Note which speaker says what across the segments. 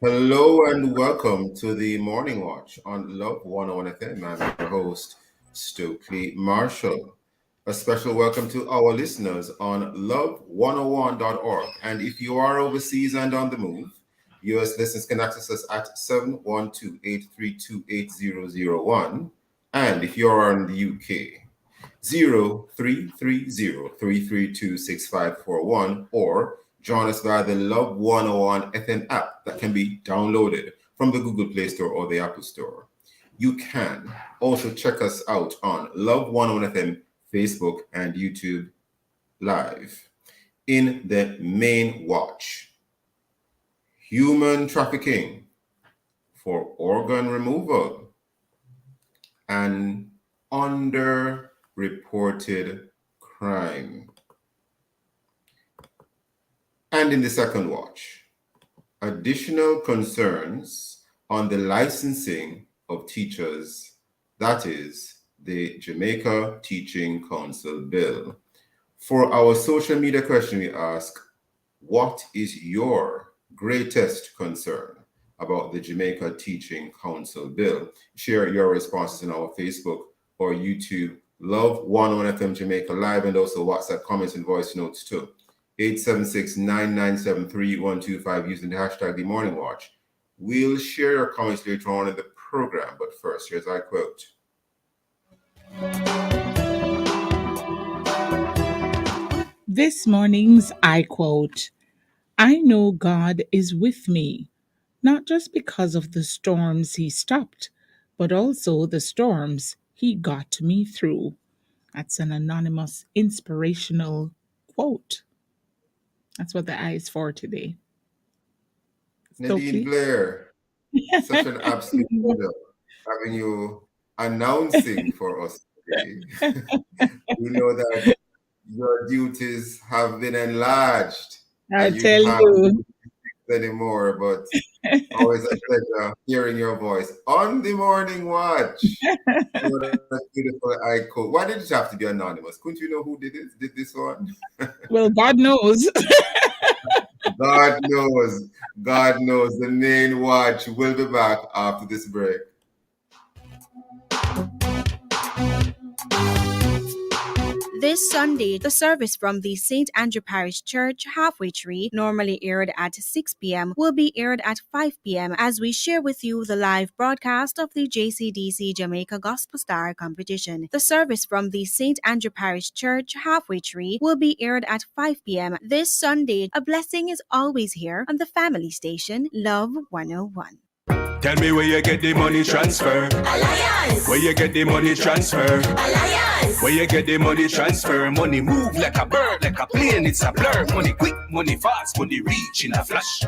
Speaker 1: Hello and welcome to the Morning Watch on Love 101 FM. I'm your host, Stokeley Marshall. A special welcome to our listeners on love101.org. And if you are overseas and on the move, US listeners can access us at 712-832-8001. And if you are in the UK, 0330-332-6541 or join us via the Love 101 FM app that can be downloaded from the Google Play Store or the Apple Store. You can also check us out on Love 101 FM Facebook and YouTube Live. In the main watch, human trafficking for organ removal and underreported crime. And in the second watch, additional concerns on the licensing of teachers, that is, the Jamaica Teaching Council Bill. For our social media question, we ask, what is your greatest concern about the Jamaica Teaching Council Bill? Share your responses on our Facebook or YouTube, Love 101 FM Jamaica Live, and also WhatsApp comments and voice notes too. 876-997-3125 using the hashtag The Morning Watch. We'll share your comments later on in the program, but first, here's our quote.
Speaker 2: This morning's I quote, I know God is with me, not just because of the storms he stopped, but also the storms he got me through. That's an anonymous inspirational quote. That's what the I is for today.
Speaker 1: Nadine Blair, such an absolute pleasure having you announcing for us today. We know that your duties have been enlarged.
Speaker 2: I tell you.
Speaker 1: Anymore, but always a pleasure hearing your voice on the Morning Watch. What a beautiful I quote. Why did it have to be anonymous? Couldn't you know who did this one?
Speaker 2: Well, God knows.
Speaker 1: God knows. God knows. The main watch will be back after this break.
Speaker 3: This Sunday, the service from the St. Andrew Parish Church Halfway Tree, normally aired at 6 p.m., will be aired at 5 p.m. as we share with you the live broadcast of the JCDC Jamaica Gospel Star competition. The service from the St. Andrew Parish Church Halfway Tree will be aired at 5 p.m. this Sunday. A blessing is always here on the family station, Love 101.
Speaker 4: Tell me where you get the money transfer.
Speaker 5: Alliance.
Speaker 4: Where you get the money transfer.
Speaker 5: Alliance.
Speaker 4: Where you get the money transfer. Money move like a bird, like a plane, it's a blur. Money quick, money fast, money reach in a flash.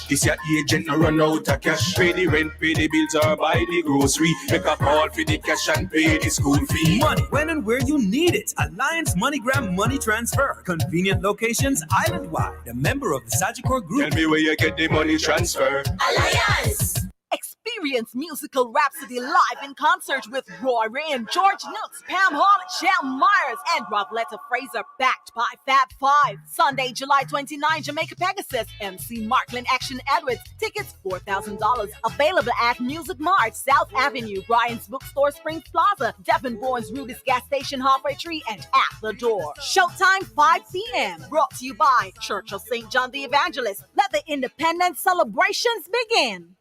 Speaker 4: This your agent no run out of cash. Pay the rent, pay the bills or buy the grocery. Make a call for the cash and pay the school fee.
Speaker 6: Money when and where you need it. Alliance MoneyGram Money Transfer. Convenient locations island-wide. A member of the Sagicor Group.
Speaker 4: Tell me where you get the money transfer.
Speaker 5: Alliance.
Speaker 7: Experience musical Rhapsody live in concert with Roy Rain, George Nooks, Pam Hall, Shell Myers, and Robletta Fraser, backed by Fab Five. Sunday, July 29, Jamaica Pegasus, MC Marklin Action Edwards. Tickets $4,000. Available at Music Mart, South Avenue, Brian's Bookstore, Springs Plaza, Devon Bourne's Ruby's Gas Station, Halfway Tree, and at the door. Showtime 5 p.m. Brought to you by Church of St. John the Evangelist. Let the independence celebrations begin.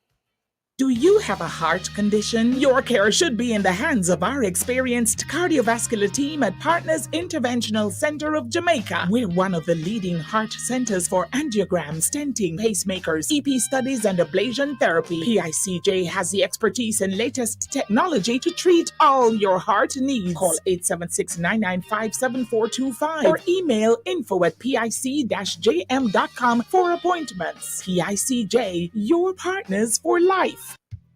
Speaker 2: Do you have a heart condition? Your care should be in the hands of our experienced cardiovascular team at Partners Interventional Center of Jamaica. We're one of the leading heart centers for angiogram, stenting, pacemakers, EP studies, and ablation therapy. PICJ has the expertise and latest technology to treat all your heart needs. Call 876-995-7425 or email info@pic-jm.com for appointments. PICJ, your partners for life.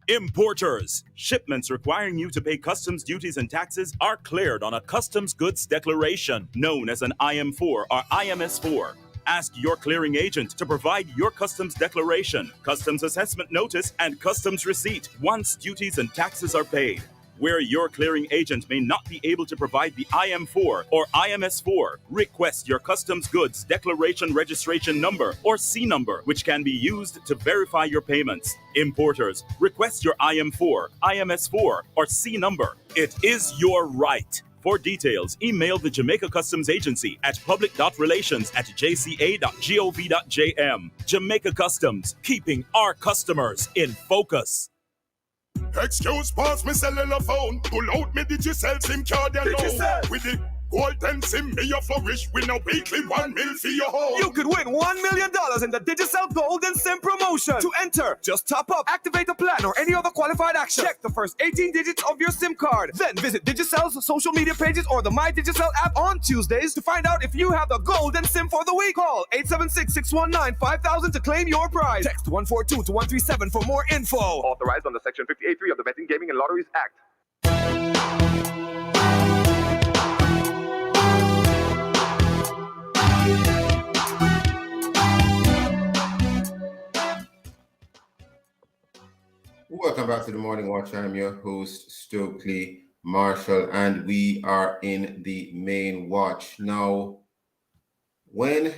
Speaker 8: Importers. Shipments requiring you to pay customs duties and taxes are cleared on a customs goods declaration, known as an IM4 or IMS4. Ask your clearing agent to provide your customs declaration, customs assessment notice, and customs receipt once duties and taxes are paid. Where your clearing agent may not be able to provide the IM4 or IMS4, request your customs goods declaration registration number or C number, which can be used to verify your payments. Importers, request your IM4, IMS4, or C number. It is your right. For details, email the Jamaica Customs Agency at public.relations@jca.gov.jm. Jamaica Customs, keeping our customers in focus.
Speaker 9: Excuse pass me cellular phone. Pull out me Digicel SIM card alone. With the golden SIM me a flourish. Win a weekly 1 mil for your home.
Speaker 6: You could win $1 million in the Digicel Golden SIM promotion. To enter, just top up, activate a plan, or any other qualified action. Check the first 18 digits of your SIM card. Then visit Digicel's social media pages or the My Digicel app on Tuesdays to find out if you have the Golden SIM for the week. Call 876-619-5000 to claim your prize. Text 142 to 137 for more info.
Speaker 10: Authorized under Section 58.3 of the Betting, Gaming, and Lotteries Act.
Speaker 1: Welcome back to the Morning Watch. I'm your host, Stokeley Marshall, and we are in the main watch. Now, when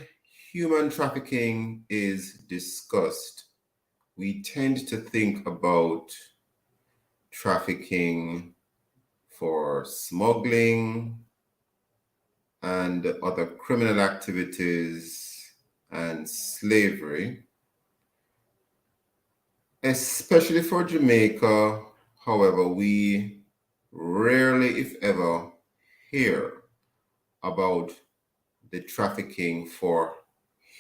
Speaker 1: human trafficking is discussed, we tend to think about trafficking for smuggling and other criminal activities and slavery. Especially for Jamaica, however, we rarely, if ever, hear about the trafficking for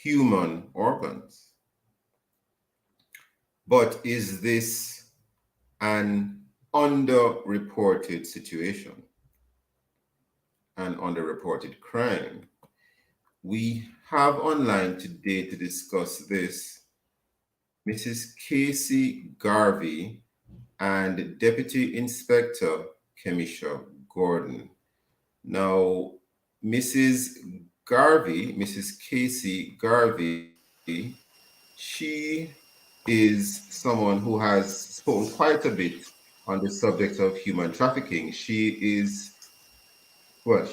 Speaker 1: human organs. But is this an underreported situation, an underreported crime? We have online today to discuss this Mrs. Casey Garvey and Deputy Inspector Kemisha Gordon. Now, Mrs. Casey Garvey, she is someone who has spoken quite a bit on the subject of human trafficking. She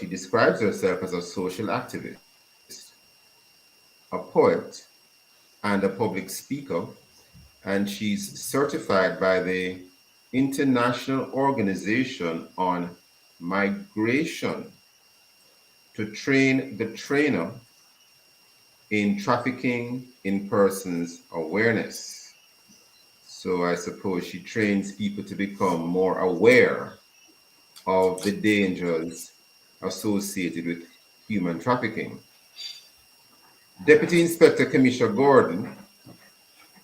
Speaker 1: describes herself as a social activist, a poet, and a public speaker, and she's certified by the International Organization on Migration to train the trainer in trafficking in persons awareness. So I suppose she trains people to become more aware of the dangers associated with human trafficking. Deputy Inspector Kemisha Gordon,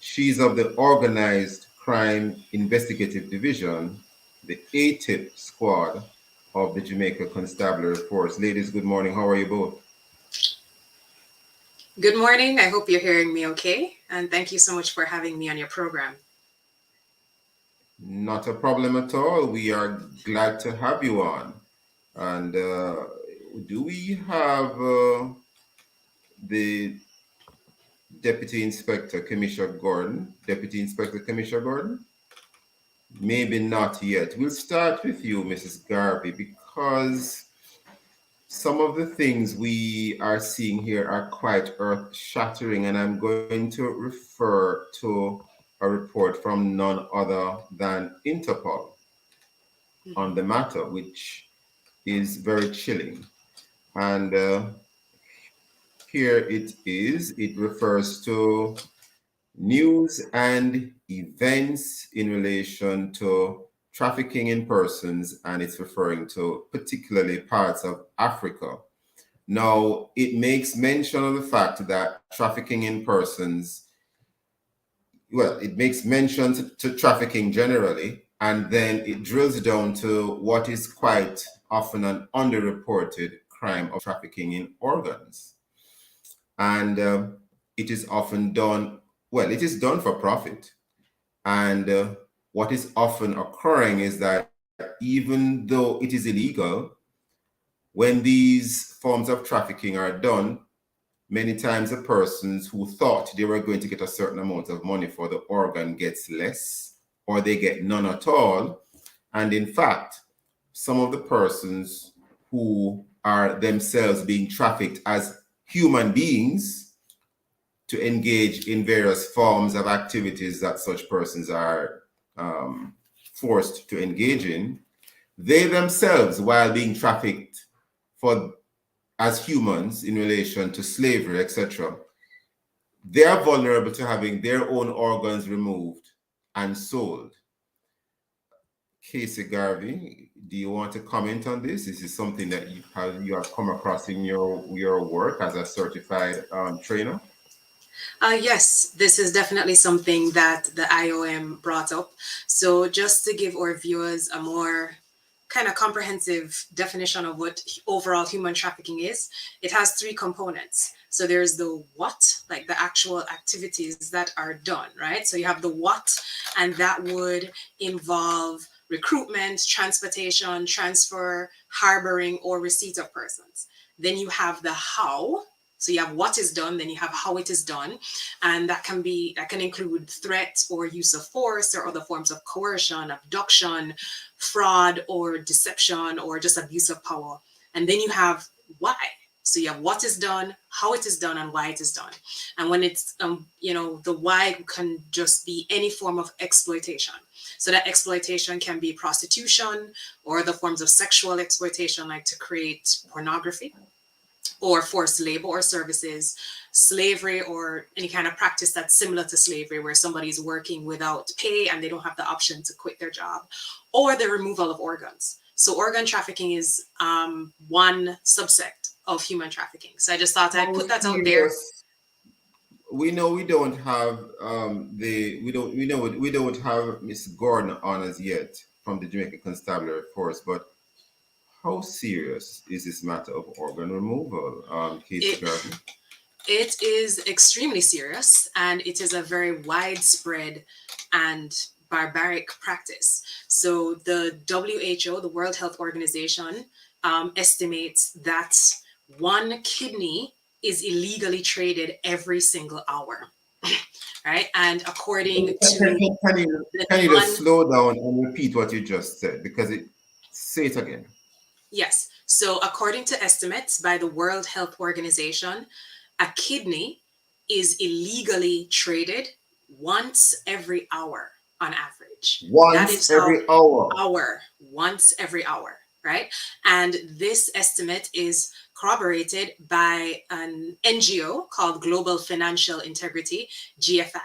Speaker 1: she's of the Organized Crime Investigative Division, the ATIP squad of the Jamaica Constabulary Force. Ladies, good morning. How are you both?
Speaker 11: Good morning. I hope you're hearing me okay. And thank you so much for having me on your program.
Speaker 1: Not a problem at all. We are glad to have you on. And do we have the Deputy Inspector Kemisha Gordon? Deputy Inspector Kemisha Gordon? Maybe not yet. We'll start with you, Mrs. Garvey, because some of the things we are seeing here are quite earth-shattering, and I'm going to refer to a report from none other than Interpol on the matter, which is very chilling. And here it is. It refers to news and events in relation to trafficking in persons, and it's referring to particularly parts of Africa. Now, it makes mention of the fact that trafficking in persons, well, it makes mention to trafficking generally, and then it drills down to what is quite often an underreported crime of trafficking in organs. And it is often done, well, it is done for profit. And what is often occurring is that even though it is illegal, when these forms of trafficking are done, many times the persons who thought they were going to get a certain amount of money for the organ gets less, or they get none at all. And in fact, some of the persons who are themselves being trafficked as human beings to engage in various forms of activities that such persons are forced to engage in, they themselves, while being trafficked for as humans in relation to slavery, etc., they are vulnerable to having their own organs removed and sold. Casey Garvey, do you want to comment on this? This is something that you have come across in your work as a certified trainer.
Speaker 11: Yes, this is definitely something that the IOM brought up. So, just to give our viewers a more kind of comprehensive definition of what overall human trafficking is, it has three components. So, there's the what, like the actual activities that are done, right? So, you have the what, and that would involve recruitment, transportation, transfer, harboring, or receipt of persons. Then you have the how. So you have what is done, then you have how it is done, and that can include threat or use of force or other forms of coercion, abduction, fraud or deception or just abuse of power. And then you have why. So you have what is done, how it is done, and why it is done. And when it's the why can just be any form of exploitation. So that exploitation can be prostitution or other forms of sexual exploitation, like to create pornography, or forced labor or services, slavery, or any kind of practice that's similar to slavery, where somebody's working without pay and they don't have the option to quit their job, or the removal of organs. So organ trafficking is one subsect of human trafficking. So I just thought I'd put that out there.
Speaker 1: We know we don't have we don't have Miss Gordon on as yet from the Jamaica Constabulary Force, but how serious is this matter of organ removal, Casey Garvey?
Speaker 11: It is extremely serious, and it is a very widespread and barbaric practice. So the WHO, the World Health Organization, estimates that one kidney is illegally traded every single hour. Right? And according to...
Speaker 1: Can you just slow down and repeat what you just said? Because say it again.
Speaker 11: Yes. So according to estimates by the World Health Organization, a kidney is illegally traded once every hour on average.
Speaker 1: Once every hour.
Speaker 11: Once every hour, right? And this estimate is corroborated by an NGO called Global Financial Integrity, GFI.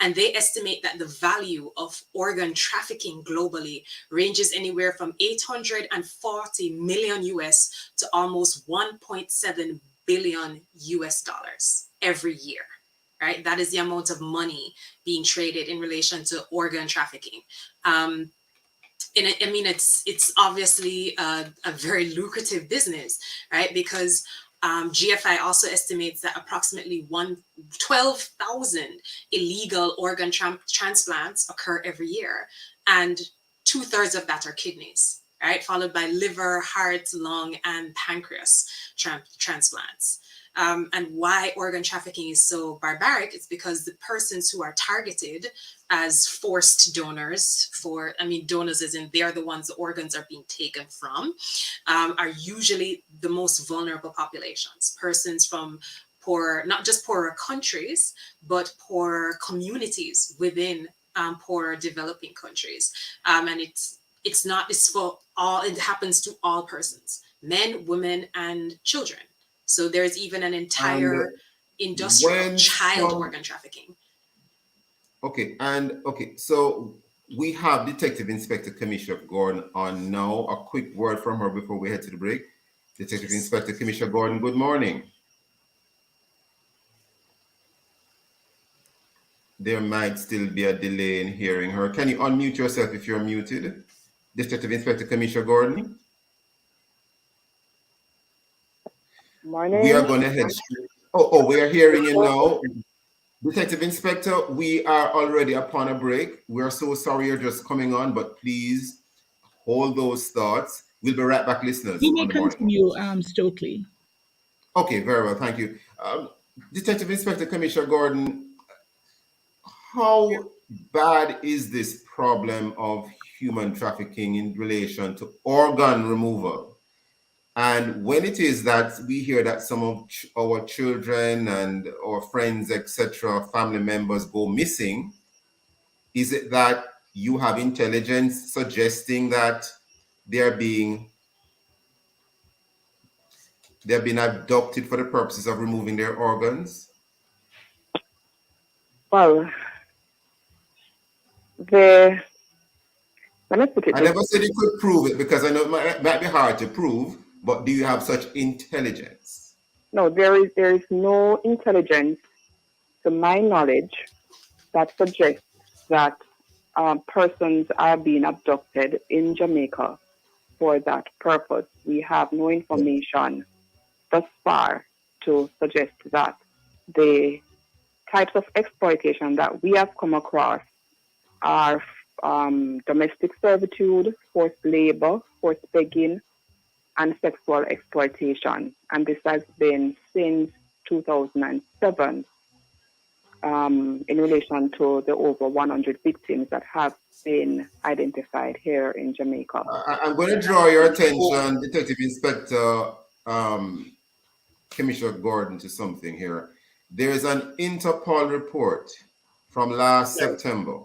Speaker 11: And they estimate that the value of organ trafficking globally ranges anywhere from 840 million US to almost 1.7 billion US dollars every year, right? That is the amount of money being traded in relation to organ trafficking. And I mean, it's obviously a very lucrative business, right? Because GFI also estimates that approximately 12,000 illegal organ transplants occur every year, and 2/3 of that are kidneys, right? Followed by liver, heart, lung, and pancreas transplants. And why organ trafficking is so barbaric is because the persons who are targeted as forced donors donors as in they are the ones the organs are being taken from, are usually the most vulnerable populations, persons from not just poorer countries, but poorer communities within poorer developing countries. And it's for all, it happens to all persons, men, women, and children. So there's even an entire industry of child organ trafficking.
Speaker 1: Okay, so we have Detective Inspector Kamisha Gordon on now. A quick word from her before we head to the break. Detective Inspector Kamisha Gordon, good morning. There might still be a delay in hearing her. Can you unmute yourself if you're muted? Detective Inspector Kamisha Gordon.
Speaker 12: Morning.
Speaker 1: We are going to head straight. We are hearing you now. Detective Inspector, we are already upon a break. We are so sorry you're just coming on, but please hold those thoughts. We'll be right back, listeners.
Speaker 2: You may continue, Stokeley.
Speaker 1: Okay, very well. Thank you. Detective Inspector Kamisha Gordon, how bad is this problem of human trafficking in relation to organ removal. And when it is that we hear that some of our children and our friends, etc., family members go missing, is it that you have intelligence suggesting that they're being abducted for the purposes of removing their organs?
Speaker 12: Well, the let me put it
Speaker 1: I
Speaker 12: this
Speaker 1: never said you could prove it because I know it might be hard to prove, but do you have such intelligence?
Speaker 12: no, there is no intelligence, to my knowledge, that suggests that persons are being abducted in Jamaica for that purpose. We have no information thus far to suggest that. The types of exploitation that we have come across are domestic servitude, forced labor, forced begging, and sexual exploitation. And this has been since 2007 in relation to the over 100 victims that have been identified here in Jamaica.
Speaker 1: I'm going to draw your attention, Detective Inspector Commissioner Gordon, to something here. There is an Interpol report from last September.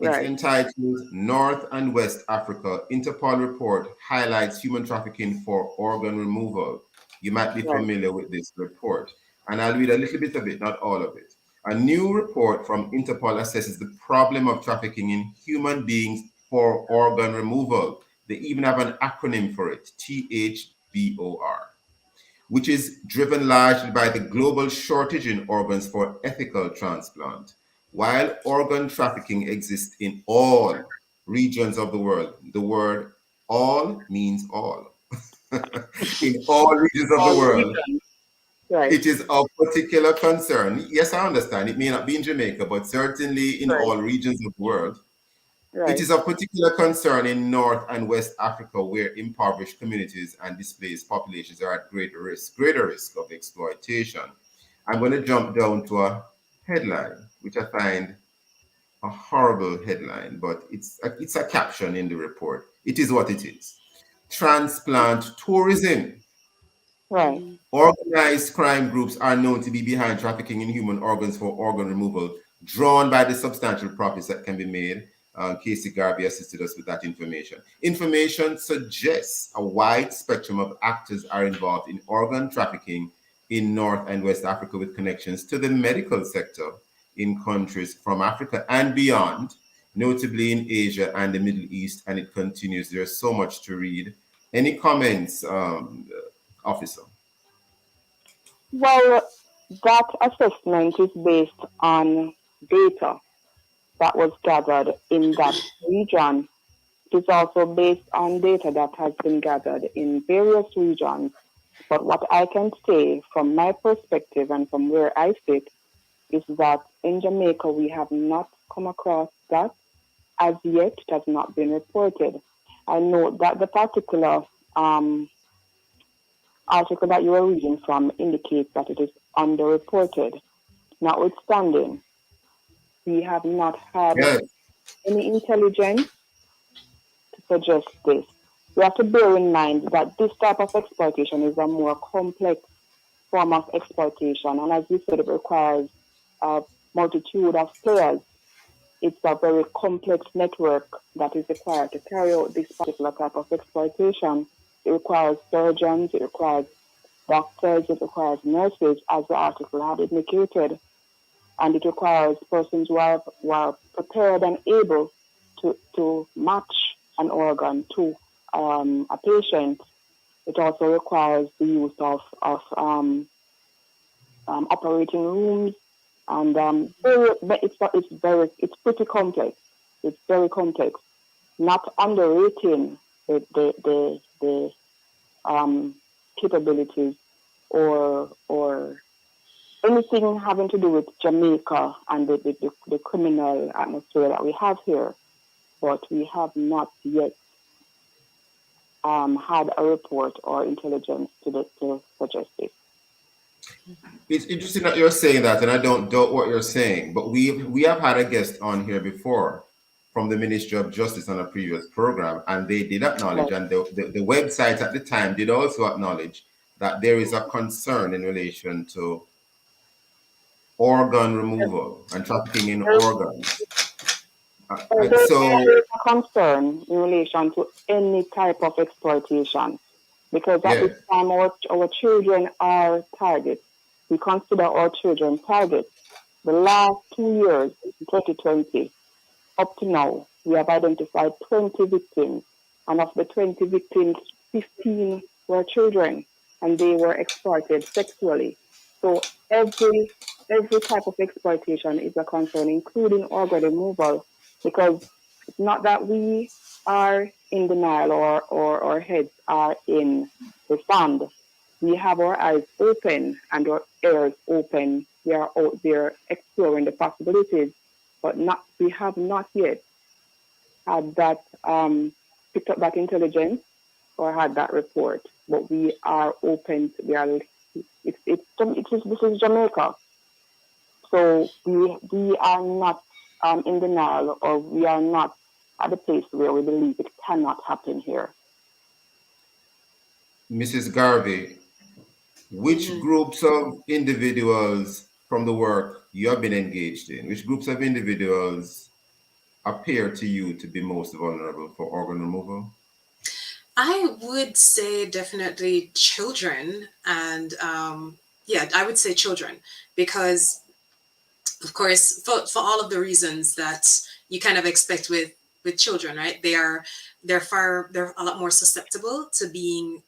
Speaker 1: It's entitled North and West Africa. Interpol report highlights human trafficking for organ removal. You might be familiar with this report. And I'll read a little bit of it, not all of it. A new report from Interpol assesses the problem of trafficking in human beings for organ removal. They even have an acronym for it, THBOR, which is driven largely by the global shortage in organs for ethical transplant. While organ trafficking exists in all regions of the word all means all. In all regions of the world, it is of particular concern. Yes, I understand. It may not be in Jamaica, but certainly in all regions of the world. It is of particular concern in North and West Africa, where impoverished communities and displaced populations are at greater risk of exploitation. I'm going to jump down to a headline, which I find a horrible headline, but it's a caption in the report. It is what it is. Transplant tourism. Organized crime groups are known to be behind trafficking in human organs for organ removal, drawn by the substantial profits that can be made. Casey Garvey assisted us with that information. Information suggests a wide spectrum of actors are involved in organ trafficking in North and West Africa, with connections to the medical sector in countries from Africa and beyond, notably in Asia and the Middle East. And it continues. There's so much to read. Any comments, officer?
Speaker 12: Well, that assessment is based on data that was gathered in that region. It is also based on data that has been gathered in various regions. But what I can say from my perspective and from where I sit is that in Jamaica, we have not come across that. As yet, it has not been reported. I know that the particular article that you were reading from indicates that it is underreported. Notwithstanding, we have not had any intelligence to suggest this. We have to bear in mind that this type of exploitation is a more complex form of exploitation, and as you said, it requires a multitude of players. It's a very complex network that is required to carry out this particular type of exploitation. It requires surgeons, it requires doctors, it requires nurses, as the article had indicated, and it requires persons who are prepared and able to match an organ to a patient. It also requires the use of operating rooms, and it's pretty complex. It's very complex. Not underrating the capabilities or anything having to do with Jamaica and the criminal atmosphere that we have here, but we have not yet had a report or intelligence to suggest it.
Speaker 1: It's interesting that you're saying that, and I don't doubt what you're saying, but we have had a guest on here before from the Ministry of Justice on a previous program, and they did acknowledge, and the website at the time did also acknowledge that there is a concern in relation to organ removal and trafficking in organs.
Speaker 12: There
Speaker 1: So
Speaker 12: is a concern in relation to any type of exploitation, because at this time our children are targets. We consider our children targets. The last 2 years, 2020, up to now, we have identified 20 victims, and of the 20 victims, 15 were children, and they were exploited sexually. So every type of exploitation is a concern, including organ removal, because it's not that we are in denial or our heads are in the sand. We have our eyes open and our ears open. We are out there exploring the possibilities, but we have not yet had that picked up that intelligence or had that report. But we are open. This is Jamaica, so we are not in denial, or we are not at the place where we believe it cannot happen here.
Speaker 1: Mrs. Garvey, which groups of individuals from the work you have been engaged in, which groups of individuals appear to you to be most vulnerable for organ removal?
Speaker 11: I would say definitely children, and I would say children, because of course for all of the reasons that you kind of expect with children, right? They're a lot more susceptible to being,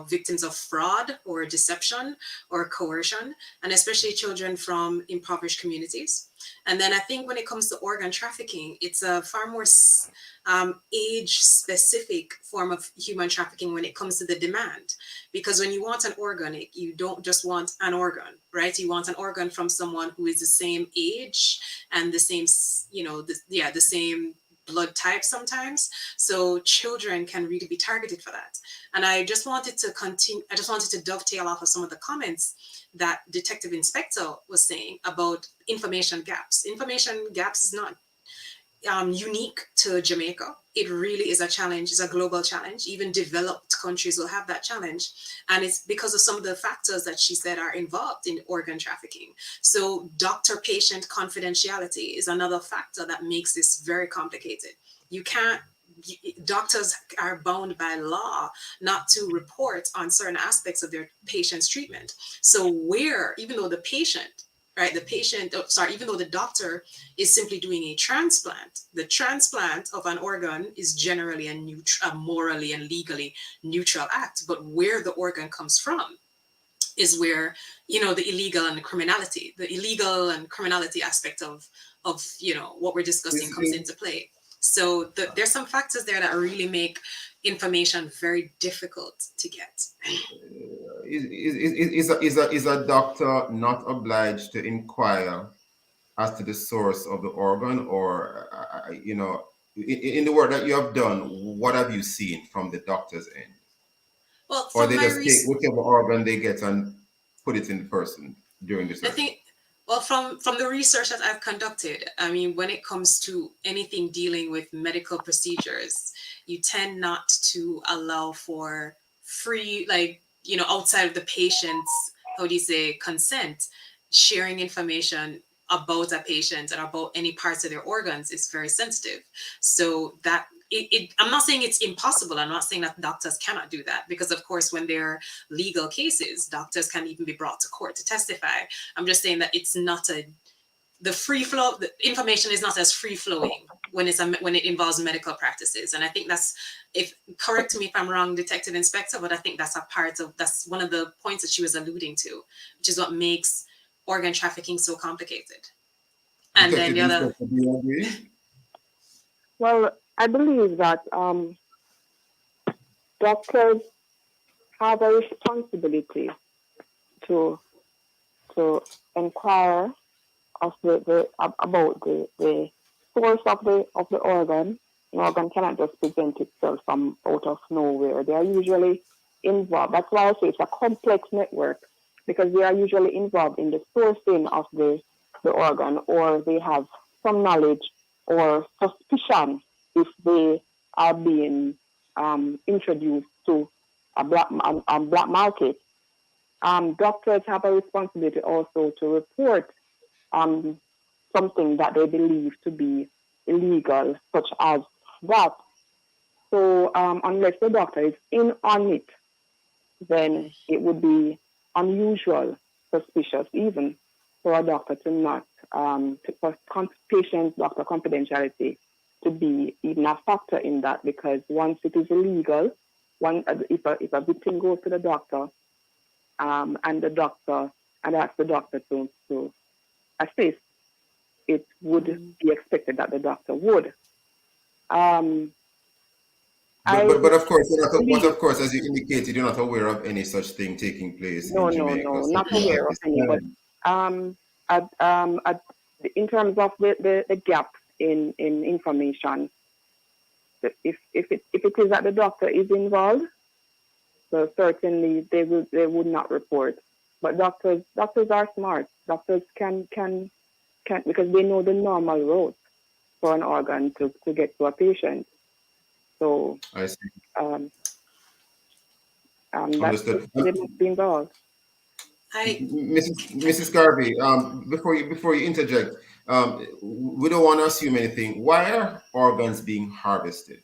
Speaker 11: victims of fraud or deception or coercion, and especially children from impoverished communities. And then I think when it comes to organ trafficking, it's a far more age specific form of human trafficking when it comes to the demand. Because when you want an organ, you don't just want an organ, right? You want an organ from someone who is the same age and the same, the same blood type sometimes. So children can really be targeted for that. And I just wanted to dovetail off of some of the comments that Detective Inspector was saying about information gaps. Information gaps is not unique to Jamaica. It really is a challenge. It's a global challenge. Even developed countries will have that challenge. And it's because of some of the factors that she said are involved in organ trafficking. So doctor-patient confidentiality is another factor that makes this very complicated. Doctors are bound by law not to report on certain aspects of their patient's treatment. So even though even though the doctor is simply doing a transplant, the transplant of an organ is generally a morally and legally neutral act. But where the organ comes from is where, the illegal and criminality aspect of what we're discussing comes into play. So there's some factors there that really make information very difficult to get.
Speaker 1: Is a doctor not obliged to inquire as to the source of the organ, or in the work that you have done, what have you seen from the doctor's end?
Speaker 11: Well,
Speaker 1: or they just take whichever organ they get and put it in the person during the surgery?
Speaker 11: Well, from the research that I've conducted, I mean, when it comes to anything dealing with medical procedures, you tend not to allow for free, outside of the patient's, consent, sharing information about a patient and about any parts of their organs is very sensitive. So that I'm not saying it's impossible. I'm not saying that doctors cannot do that, because of course, when there are legal cases, doctors can even be brought to court to testify. I'm just saying that it's not the free flow. The information is not as free flowing when it involves medical practices. And I think correct me if I'm wrong, Detective Inspector, but I think that's one of the points that she was alluding to, which is what makes organ trafficking so complicated. And then the other.
Speaker 12: Well, I believe that doctors have a responsibility to inquire about the source of the organ. An organ cannot just present itself from out of nowhere. They are usually involved. That's why I say it's a complex network, because they are usually involved in the sourcing of the organ, or they have some knowledge or suspicion if they are being introduced to a black market, doctors have a responsibility also to report something that they believe to be illegal, such as that. So unless the doctor is in on it, then it would be unusual, suspicious even, for a doctor to not, for patient doctor confidentiality to be even a factor in that, because once it is illegal, if a victim goes to the doctor and asks the doctor to assist, it would be expected that the doctor would.
Speaker 1: But of course, of course, as you indicated, you're not aware of any such thing taking place in Jamaica.
Speaker 12: No,
Speaker 1: So
Speaker 12: not aware of any. But in terms of the gaps in information, if it is that the doctor is involved, so certainly they would not report. But doctors are smart. Doctors can because they know the normal route for an organ to get to a patient. So
Speaker 1: I see.
Speaker 12: Understood. They must be involved.
Speaker 1: Mrs. Garvey, before you interject, we don't want to assume anything. Why are organs being harvested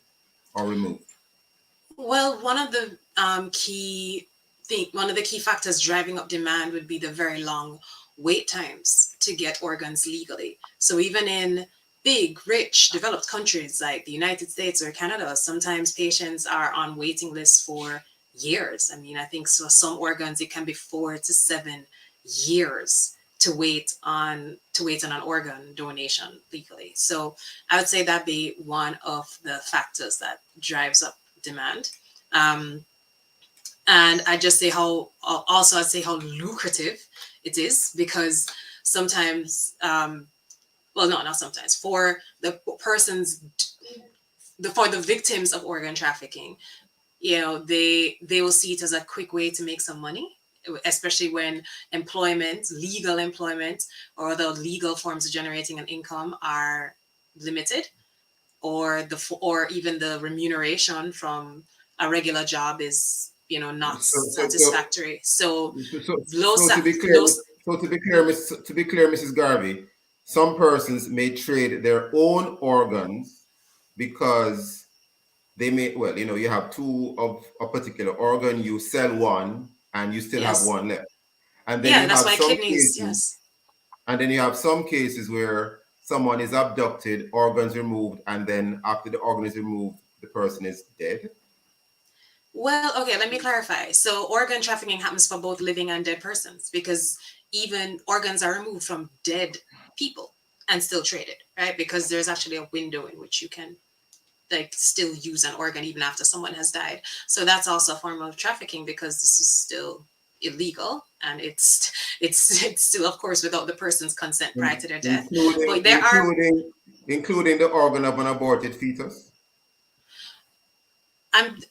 Speaker 1: or removed?
Speaker 11: Well, one of the key factors driving up demand would be the very long wait times to get organs legally. So even in big, rich, developed countries like the United States or Canada, sometimes patients are on waiting lists for years. I mean, I think so some organs it can be 4 to 7 years to wait on an organ donation legally. So I would say that'd be one of the factors that drives up demand. And I'd say how lucrative it is, because sometimes, not sometimes, for the victims of organ trafficking, they will see it as a quick way to make some money, especially when legal employment or other legal forms of generating an income are limited, or even the remuneration from a regular job is not satisfactory.
Speaker 1: To be clear, Mrs. Garvey, some persons may trade their own organs because they may, you have two of a particular organ, you sell one and you still have one left. And then
Speaker 11: that's why kidneys, yes.
Speaker 1: And then you have some cases where someone is abducted, organs removed, and then after the organ is removed, the person is dead.
Speaker 11: Well, okay, let me clarify. So organ trafficking happens for both living and dead persons, because even organs are removed from dead people and still traded, right? Because there's actually a window in which you can still use an organ even after someone has died. So that's also a form of trafficking, because this is still illegal, and it's still, of course, without the person's consent prior to their death.
Speaker 1: Including the organ of an aborted fetus.
Speaker 11: I'm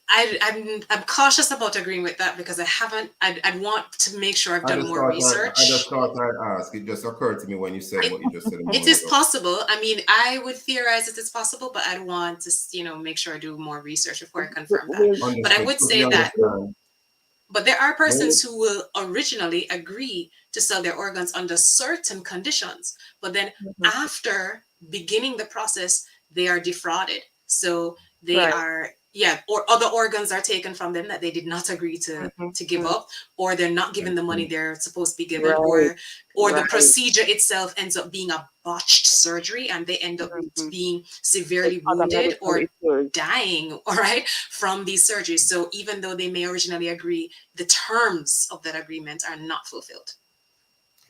Speaker 11: cautious about agreeing with that, because I'd want to make sure I've done more research.
Speaker 1: I just thought I'd ask. It just occurred to me when you said what you just said.
Speaker 11: It is possible. I mean, I would theorize it is possible, but I'd want to, make sure I do more research before I confirm that. But I would say that. But there are persons who will originally agree to sell their organs under certain conditions, but then after beginning the process, they are defrauded. So they are. Or other organs are taken from them that they did not agree to give up, or they're not given the money they're supposed to be given, or the procedure itself ends up being a botched surgery and they end up being severely wounded or dying, all right, from these surgeries. So even though they may originally agree, the terms of that agreement are not fulfilled.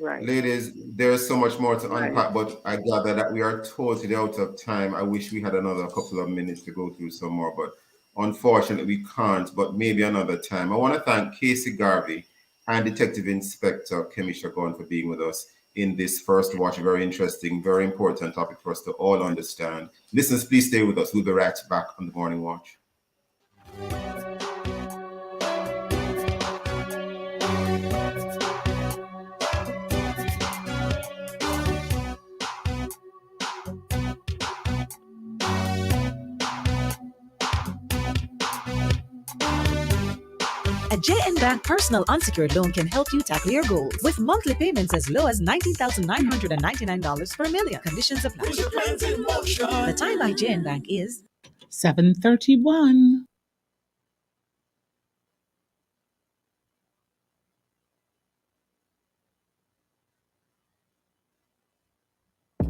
Speaker 12: Right.
Speaker 1: Ladies, there's so much more to unpack, but I gather that we are totally out of time. I wish we had another couple of minutes to go through some more, but unfortunately we can't, but maybe another time. I want to thank Casey Garvey and Detective Inspector Kemisha Gunn for being with us in this first watch. Very interesting, very important topic for us to all understand. Listeners, please stay with us. We'll be right back on the Morning Watch.
Speaker 13: A JN Bank personal unsecured loan can help you tackle your goals with monthly payments as low as $19,999 per million. Conditions apply. The time by JN Bank is
Speaker 2: 7:31.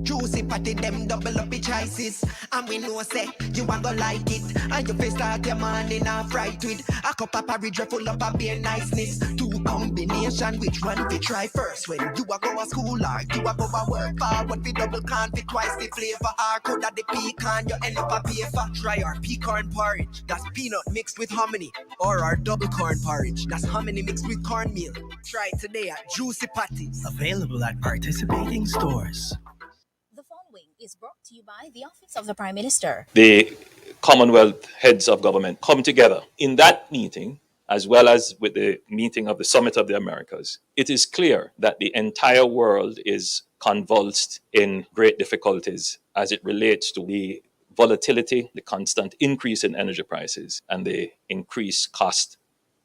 Speaker 14: Juicy patty them double up the choices. And we know say you want go like it. And you face start your morning off right with a cup of porridge full up of beer niceness. Two combination, which one we try first? When you a go to school or you a go to work, forward we double can fit twice the flavor. Or could that the pecan you end up a pay for. Try our pecan porridge, that's peanut mixed with hominy. Or our double corn porridge, that's hominy mixed with cornmeal. Try it today at Juicy Patties.
Speaker 15: Available at participating stores.
Speaker 16: Is brought to you by the Office of the Prime Minister.
Speaker 17: The Commonwealth heads of government come together. In that meeting, as well as with the meeting of the Summit of the Americas, it is clear that the entire world is convulsed in great difficulties as it relates to the volatility, the constant increase in energy prices, and the increased cost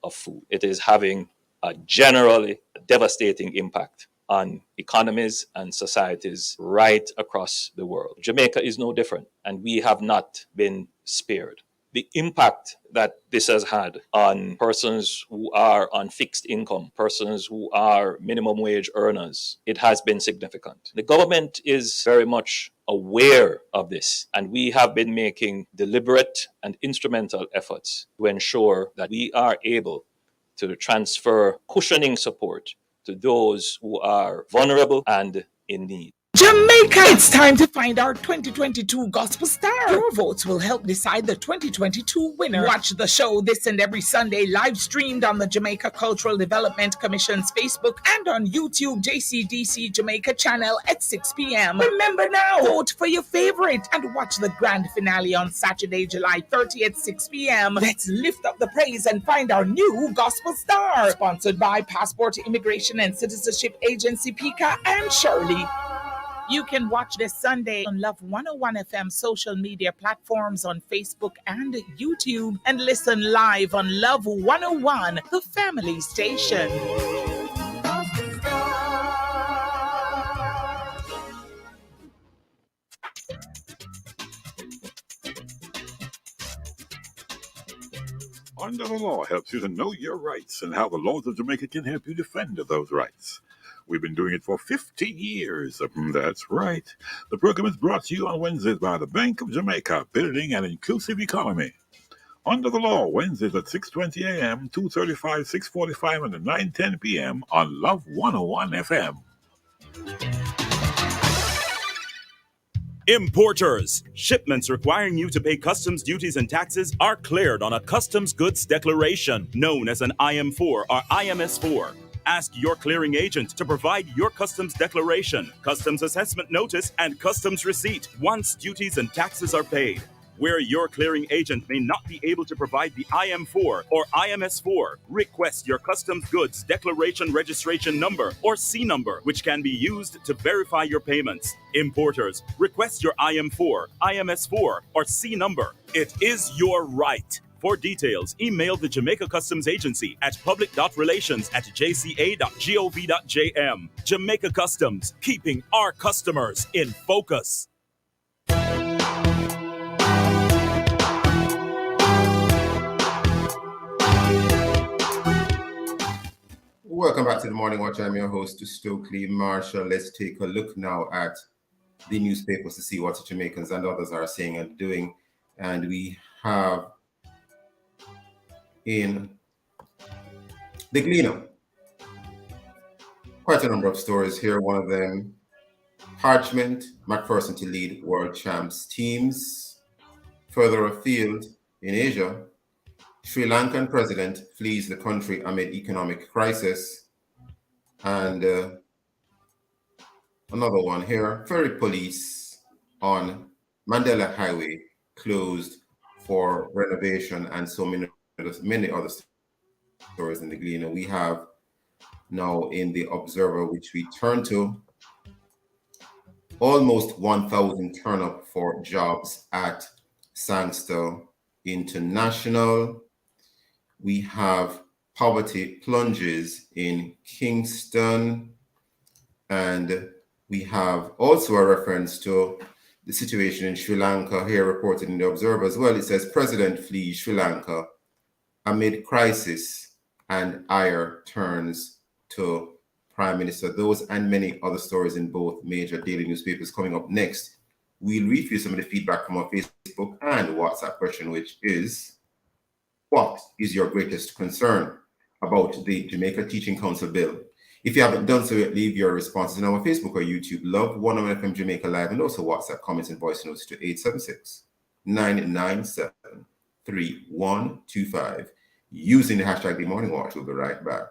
Speaker 17: of food. It is having a generally devastating impact on economies and societies right across the world. Jamaica is no different, and we have not been spared. The impact that this has had on persons who are on fixed income, persons who are minimum wage earners, it has been significant. The government is very much aware of this, and we have been making deliberate and instrumental efforts to ensure that we are able to transfer cushioning support to those who are vulnerable and in need.
Speaker 2: Jamaica, it's time to find our 2022 Gospel Star. Your votes will help decide the 2022 winner. Watch the show this and every Sunday live streamed on the Jamaica Cultural Development Commission's Facebook and on YouTube JCDC Jamaica channel at 6 p.m. Remember now, vote for your favorite and watch the grand finale on Saturday, July 30th at 6 p.m. Let's lift up the praise and find our new Gospel Star. Sponsored by Passport Immigration and Citizenship Agency, PICA, and Shirley. You can watch this Sunday on Love 101 FM social media platforms on Facebook and YouTube, and listen live on Love 101, the family station.
Speaker 18: Under the Law helps you to know your rights and how the laws of Jamaica can help you defend those rights. We've been doing it for 15 years. That's right. The program is brought to you on Wednesdays by the Bank of Jamaica, building an inclusive economy. Under the Law, Wednesdays at 6:20 a.m., 2:35, 6:45, and 9:10 p.m. on Love 101 FM.
Speaker 8: Importers. Shipments requiring you to pay customs duties and taxes are cleared on a customs goods declaration, known as an IM4 or IMS4. Ask your clearing agent to provide your customs declaration, customs assessment notice, and customs receipt once duties and taxes are paid. Where your clearing agent may not be able to provide the IM4 or IMS4, request your customs goods declaration registration number or C number, which can be used to verify your payments. Importers, request your IM4, IMS4, or C number. It is your right. For details, email the Jamaica Customs Agency at public.relations@jca.gov.jm. Jamaica Customs, keeping our customers in focus.
Speaker 1: Welcome back to the Morning Watch. I'm your host, Stokeley Marshall. Let's take a look now at the newspapers to see what Jamaicans and others are saying and doing. And we have in the Gleaner quite a number of stories here. One of them, Parchment, McPherson to lead world champs teams. Further afield in Asia, Sri Lankan president flees the country amid economic crisis. And another one here, ferry police on Mandela Highway closed for renovation, and so many other stories in the Gleaner. We have now in the Observer, which we turn to, almost 1,000 turn up for jobs at Sangster International. We have poverty plunges in Kingston. And we have also a reference to the situation in Sri Lanka here reported in the Observer as well. It says President flees Sri Lanka amid crisis and ire turns to Prime Minister. Those and many other stories in both major daily newspapers coming up next. We'll read you some of the feedback from our Facebook and WhatsApp question, which is, what is your greatest concern about the Jamaica Teaching Council bill? If you haven't done so yet, leave your responses on our Facebook or YouTube. Love 101 FM Jamaica Live, and also WhatsApp comments and voice notes to 876-997-3125 using the hashtag The Morning Watch. We'll be right back.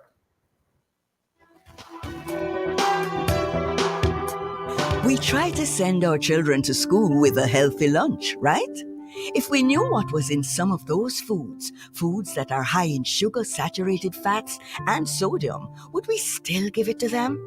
Speaker 19: We try to send our children to school with a healthy lunch, right? If we knew what was in some of those foods that are high in sugar, saturated fats, and sodium, would we still give it to them?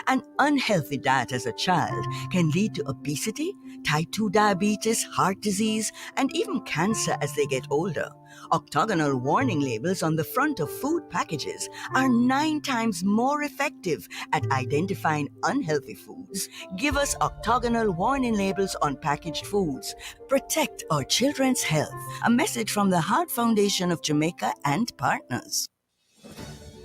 Speaker 19: An unhealthy diet as a child can lead to obesity, type 2 diabetes, heart disease, and even cancer as they get older. Octagonal warning labels on the front of food packages are 9 times more effective at identifying unhealthy foods. Give us octagonal warning labels on packaged foods. Protect our children's health. A message from the Heart Foundation of Jamaica and partners.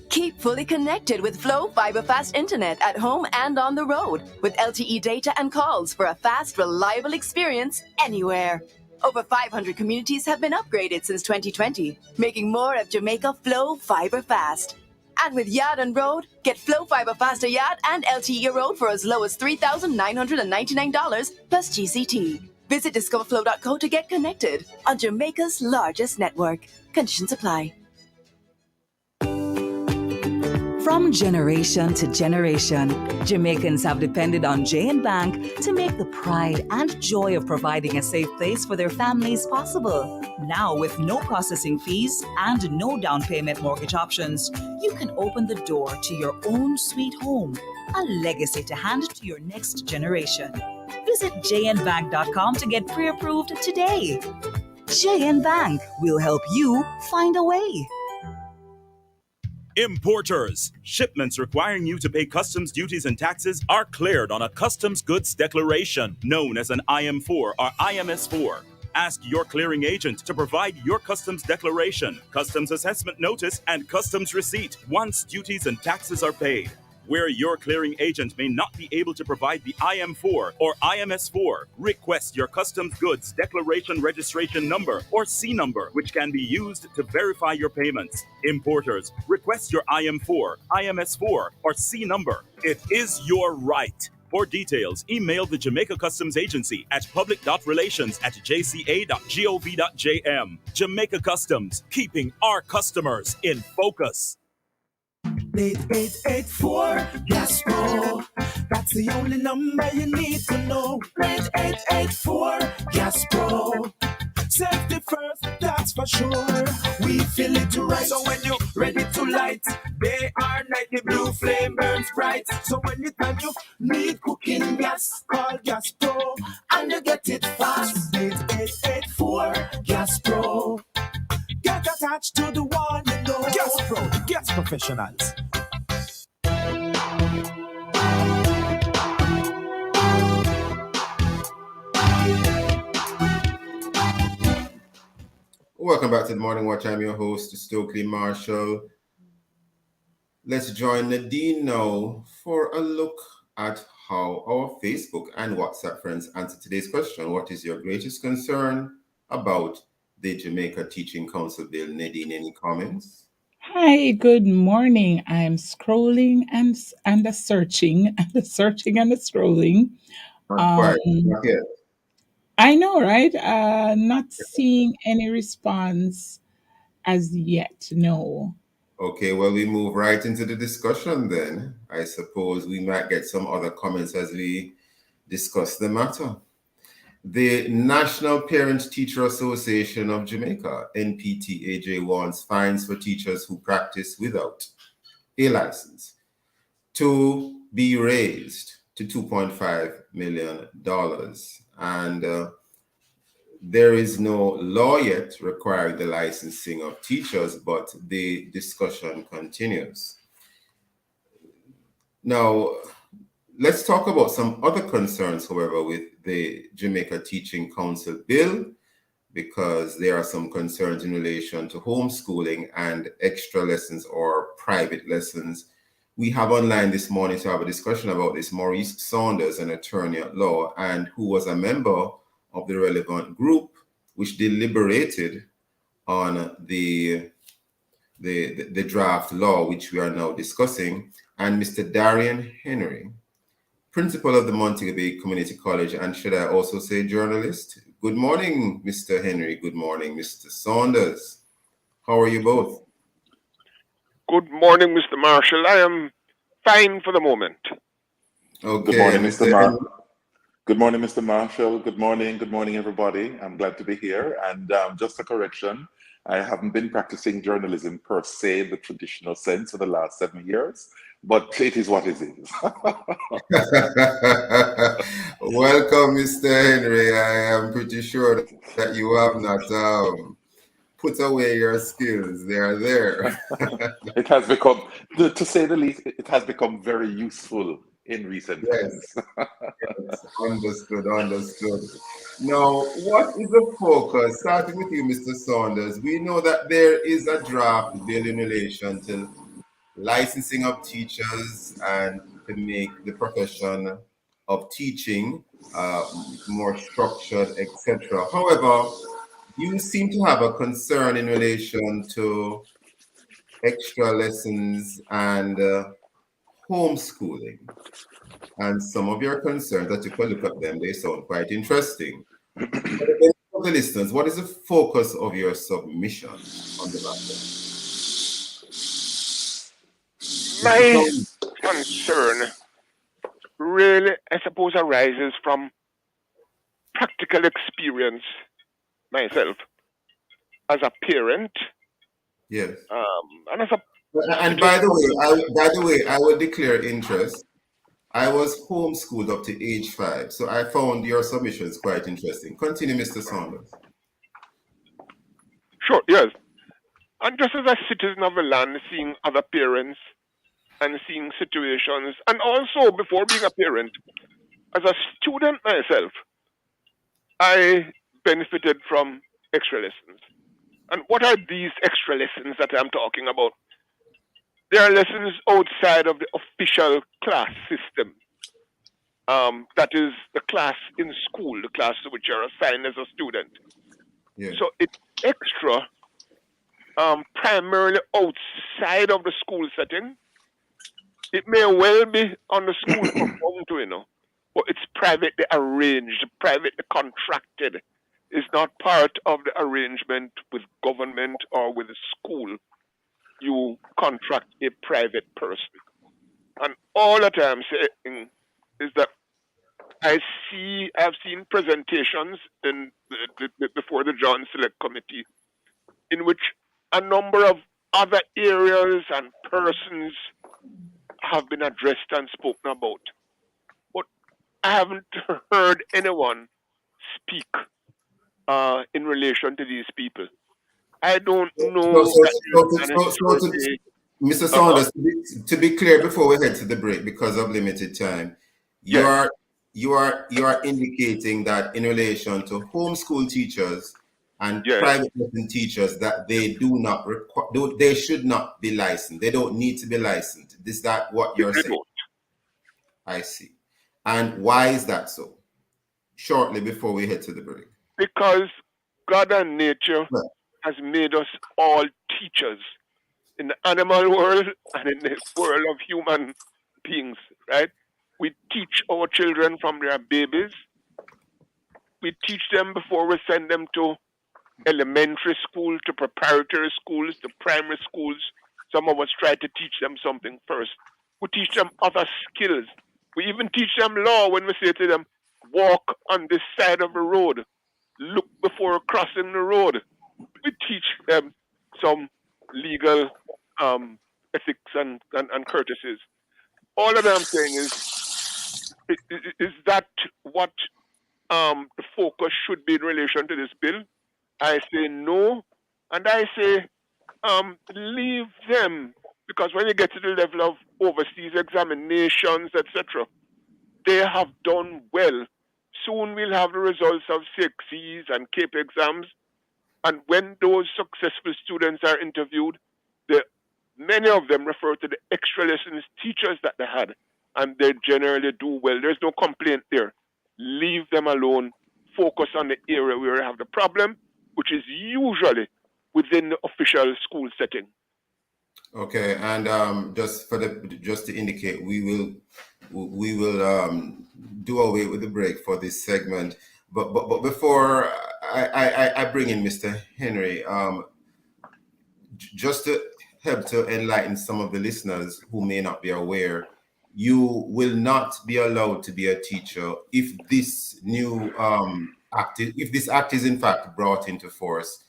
Speaker 20: Keep fully connected with Flow Fiber Fast Internet at home and on the road with LTE data and calls for a fast, reliable experience anywhere. Over 500 communities have been upgraded since 2020, making more of Jamaica Flow Fiber Fast. And with Yard and Road, get Flow Fiber Faster Yard and LTE Road for as low as $3,999 plus GCT. Visit discoverflow.co to get connected on Jamaica's largest network. Conditions apply.
Speaker 13: From generation to generation, Jamaicans have depended on J&B Bank to make the pride and joy of providing a safe place for their families possible. Now, with no processing fees and no down payment mortgage options, you can open the door to your own sweet home, a legacy to hand to your next generation. Visit jnbank.com to get pre-approved today. J&B Bank will help you find a way.
Speaker 8: Importers. Shipments requiring you to pay customs duties and taxes are cleared on a customs goods declaration, known as an IM4 or IMS4. Ask your clearing agent to provide your customs declaration, customs assessment notice, and customs receipt once duties and taxes are paid. Where your clearing agent may not be able to provide the IM4 or IMS4, request your customs goods declaration registration number or C number, which can be used to verify your payments. Importers, request your IM4, IMS4, or C number. It is your right. For details, email the Jamaica Customs Agency at public.relations@jca.gov.jm. Jamaica Customs, keeping our customers in focus.
Speaker 21: 8884 Gas Pro. That's the only number you need to know. 8884 Gas Pro. Safety first, that's for sure. We feel it right. So when you're ready to light, day or night, the blue flame burns bright. So anytime you need cooking gas, call Gas Pro and you get it fast. 8884 Gas Pro. Get attached to the one you know. Gas Pro, gas professionals.
Speaker 1: Welcome back to the Morning Watch. I'm your host, Stokeley Marshall. Let's join Nadine now for a look at how our Facebook and WhatsApp friends answer today's question. What is your greatest concern about the Jamaica Teaching Council bill? Nadine, any comments?
Speaker 2: Hi, good morning. I'm scrolling and searching and scrolling.
Speaker 1: Not yet.
Speaker 2: I know, right? Not seeing any response as yet. No.
Speaker 1: Okay, well, we move right into the discussion then. I suppose we might get some other comments as we discuss the matter. The National Parent-Teacher Association of Jamaica, NPTAJ, wants fines for teachers who practice without a license to be raised to $2.5 million. And there is no law yet requiring the licensing of teachers, but the discussion continues. Now, let's talk about some other concerns, however, with the Jamaica Teaching Council bill, because there are some concerns in relation to homeschooling and extra lessons or private lessons. We have online this morning to have a discussion about this Maurice Saunders, an attorney at law, and who was a member of the relevant group which deliberated on the draft law, which we are now discussing, and Mr. Darian Henry, principal of the Montego Bay Community College, and should I also say journalist? Good morning, Mr. Henry. Good morning, Mr. Saunders. How are you both?
Speaker 3: Good morning, Mr. Marshall. I am fine for the moment.
Speaker 1: Okay,
Speaker 22: Good morning,
Speaker 1: Mr.
Speaker 22: Henry. Good morning, Mr. Marshall. Good morning, everybody. I'm glad to be here. And just a correction, I haven't been practicing journalism per se, in the traditional sense, for the last 7 years, but it is what it is.
Speaker 1: Welcome, Mr. Henry. I am pretty sure that you have not put away your skills. They are there.
Speaker 22: It has become, to say the least, it has become very useful in recent times.
Speaker 1: Yes, understood. Now, what is the focus? Starting with you, Mr. Saunders. We know that there is a draft bill in relation to licensing of teachers and to make the profession of teaching more structured, etc. However, you seem to have a concern in relation to extra lessons and homeschooling. And some of your concerns, that you can look at them, they sound quite interesting. For the benefit of the listeners, what is the focus of your submission on the matter?
Speaker 3: My concern really, I suppose, arises from practical experience myself as a parent.
Speaker 1: Yes.
Speaker 3: And as a
Speaker 1: And by the way, I will declare interest. I was homeschooled up to age 5, so I found your submissions quite interesting. Continue, Mr. Saunders.
Speaker 3: Sure, yes. And just as a citizen of the land, seeing other parents and seeing situations, and also before being a parent, as a student myself, I benefited from extra lessons. And what are these extra lessons that I'm talking about? There are lessons outside of the official class system. That is the class in school, the class to which you're assigned as a student.
Speaker 1: Yeah.
Speaker 3: So it's extra, primarily outside of the school setting. It may well be on the school compound, but it's privately arranged, privately contracted. It's not part of the arrangement with government or with the school. You contract a private person. And all that I'm saying is that I've seen presentations before the John Select Committee in which a number of other areas and persons have been addressed and spoken about. But I haven't heard anyone speak in relation to these people. I don't know
Speaker 1: Mr. Saunders, to be clear before we head to the break, because of limited time, you are indicating that in relation to homeschool teachers and private lesson teachers, that they do not require, they should not be licensed. They don't need to be licensed. Is that what you're saying? I see. And why is that so? Shortly before we head to the break.
Speaker 3: Because God and nature has made us all teachers in the animal world and in the world of human beings, right? We teach our children from their babies. We teach them before we send them to elementary school, to preparatory schools, to primary schools. Some of us try to teach them something first. We teach them other skills. We even teach them law when we say to them, walk on this side of the road. Look before crossing the road. We teach them some legal ethics and courtesies. All that I'm saying is that what the focus should be in relation to this bill. I say no, and I say leave them, because when you get to the level of overseas examinations, etc., they have done well. Soon we'll have the results of CXCs and CAPE exams, and when those successful students are interviewed, many of them refer to the extra lessons teachers that they had, and they generally do well. There's no complaint there. Leave them alone. Focus on the area where you have the problem, which is usually within the official school setting.
Speaker 1: Okay, and just to indicate, we will do away with the break for this segment. But before I bring in Mr. Henry, just to help to enlighten some of the listeners who may not be aware, you will not be allowed to be a teacher if this new if this act is in fact brought into force,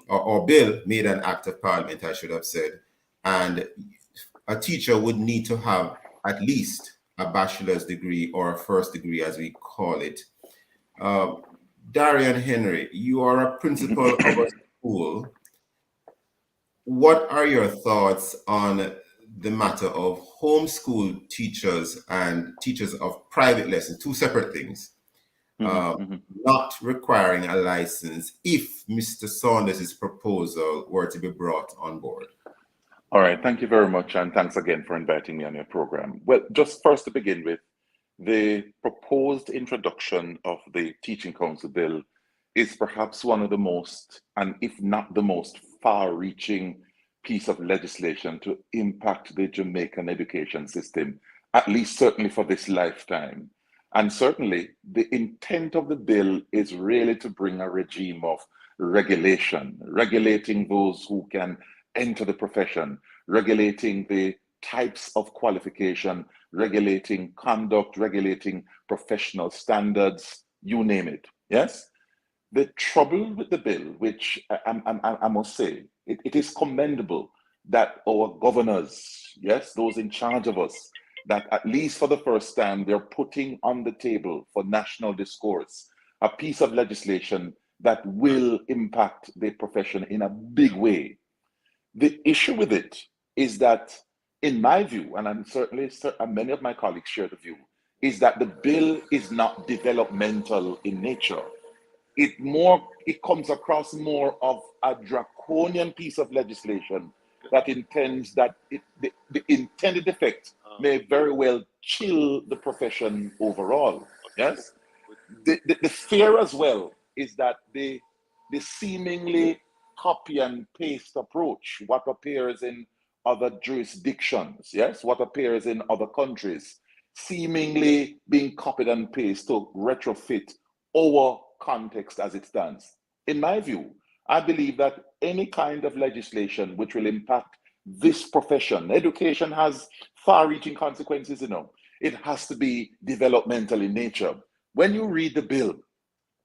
Speaker 1: or bill made an act of parliament, I should have said, and a teacher would need to have at least a bachelor's degree or a first degree, as we call it. Darian Henry, you are a principal of a school. What are your thoughts on the matter of homeschool teachers and teachers of private lessons, two separate things, not requiring a license if Mr. Saunders' proposal were to be brought on board?
Speaker 22: All right, thank you very much, and thanks again for inviting me on your program. Well, just first to begin with, the proposed introduction of the Teaching Council bill is perhaps one of the most, and if not the most, far-reaching piece of legislation to impact the Jamaican education system, at least certainly for this lifetime. And certainly the intent of the bill is really to bring a regime of regulation, regulating those who can enter the profession, regulating the types of qualification, regulating conduct, regulating professional standards, you name it, yes? The trouble with the bill, which I must say, it is commendable that our governors, yes, those in charge of us, that at least for the first time, they're putting on the table for national discourse a piece of legislation that will impact the profession in a big way. The issue with it is that, in my view, and I'm certainly many of my colleagues share the view, is that the bill is not developmental in nature. It comes across more of a draconian piece of legislation that intends that the intended effect may very well chill the profession overall. Yes, the fear as well is that the seemingly copy and paste approach, what appears in other jurisdictions, yes, what appears in other countries, seemingly being copied and pasted to retrofit our context as it stands. In my view, I believe that any kind of legislation which will impact this profession, education has far-reaching consequences, you know. It has to be developmental in nature. When you read the bill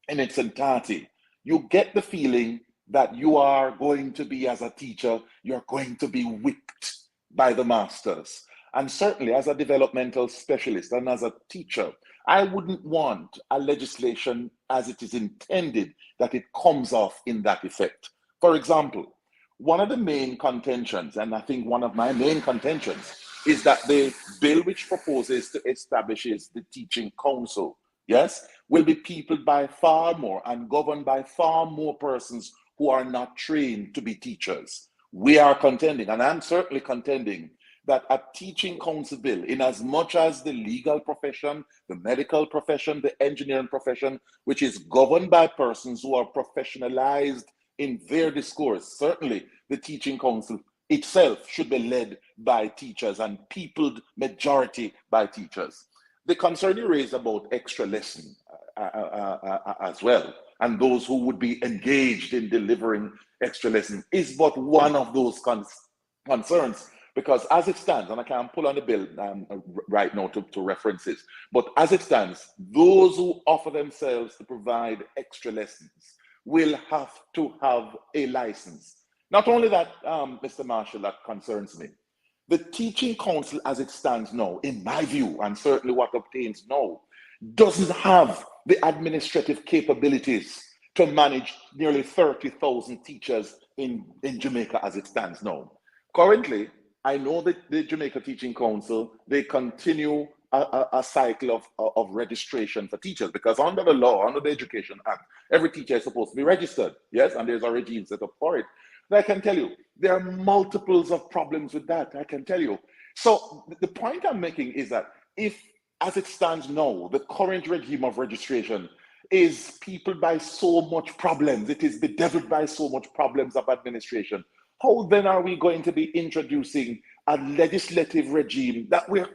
Speaker 22: in its entirety, you get the feeling that you are going to be, as a teacher, you're going to be whipped by the masters. And certainly as a developmental specialist and as a teacher, I wouldn't want a legislation as it is intended that it comes off in that effect. For example, one of the main contentions, and I think one of my main contentions, is that the bill which proposes to establishes the Teaching Council, yes, will be peopled by far more and governed by far more persons who are not trained to be teachers. We are contending, and I'm certainly contending, that a Teaching Council bill, in as much as the legal profession, the medical profession, the engineering profession, which is governed by persons who are professionalized in their discourse, certainly the Teaching Council itself should be led by teachers and peopled majority by teachers. The concern you raised about extra lesson as well, and those who would be engaged in delivering extra lesson, is but one of those concerns. Because as it stands, and I can pull on the bill right now to references, but as it stands, those who offer themselves to provide extra lessons will have to have a license. Not only that, Mr. Marshall, that concerns me. The Teaching Council as it stands now, in my view, and certainly what obtains now, doesn't have the administrative capabilities to manage nearly 30,000 teachers in Jamaica as it stands now. Currently, I know that the Jamaica Teaching Council, they continue a cycle of registration for teachers, because under the law, under the Education Act, every teacher is supposed to be registered, yes, and there's a regime set up for it. But I can tell you, there are multiples of problems with that, I can tell you. So the point I'm making is that if, as it stands now, the current regime of registration is peopled by so much problems, it is bedeviled by so much problems of administration, how then are we going to be introducing a legislative regime that we're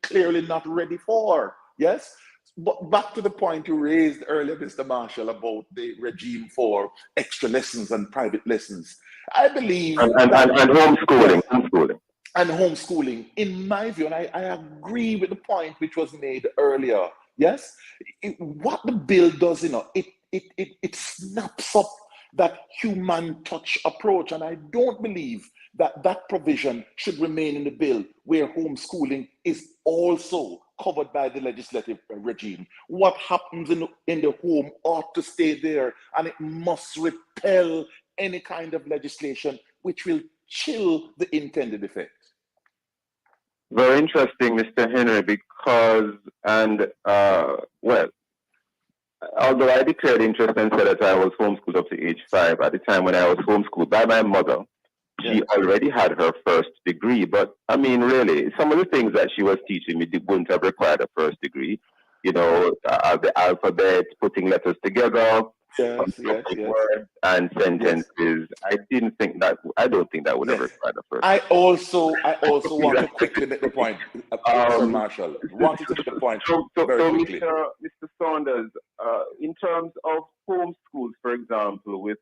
Speaker 22: clearly not ready for? Yes? But back to the point you raised earlier, Mr. Marshall, about the regime for extra lessons and private lessons. I believe
Speaker 4: and homeschooling, homeschooling.
Speaker 22: And homeschooling, in my view, and I agree with the point which was made earlier, yes? What the bill does, it snaps up that human touch approach, and I don't believe that that provision should remain in the bill, where homeschooling is also covered by the legislative regime. What happens in the home ought to stay there, and it must repel any kind of legislation which will chill the intended effect.
Speaker 4: Very interesting, Mr. Henry, because, well, although I declared interest and said that I was homeschooled up to age 5, at the time when I was homeschooled by my mother, she already had her first degree. But I mean, really, some of the things that she was teaching me wouldn't have required a first degree. You know, the alphabet, putting letters together, words and sentences. I don't think that would have required a first.
Speaker 22: I also want to quickly make the point, Sir Marshall. Wanted to make the point very quickly.
Speaker 4: Mr. Saunders, in terms of homeschools, for example, with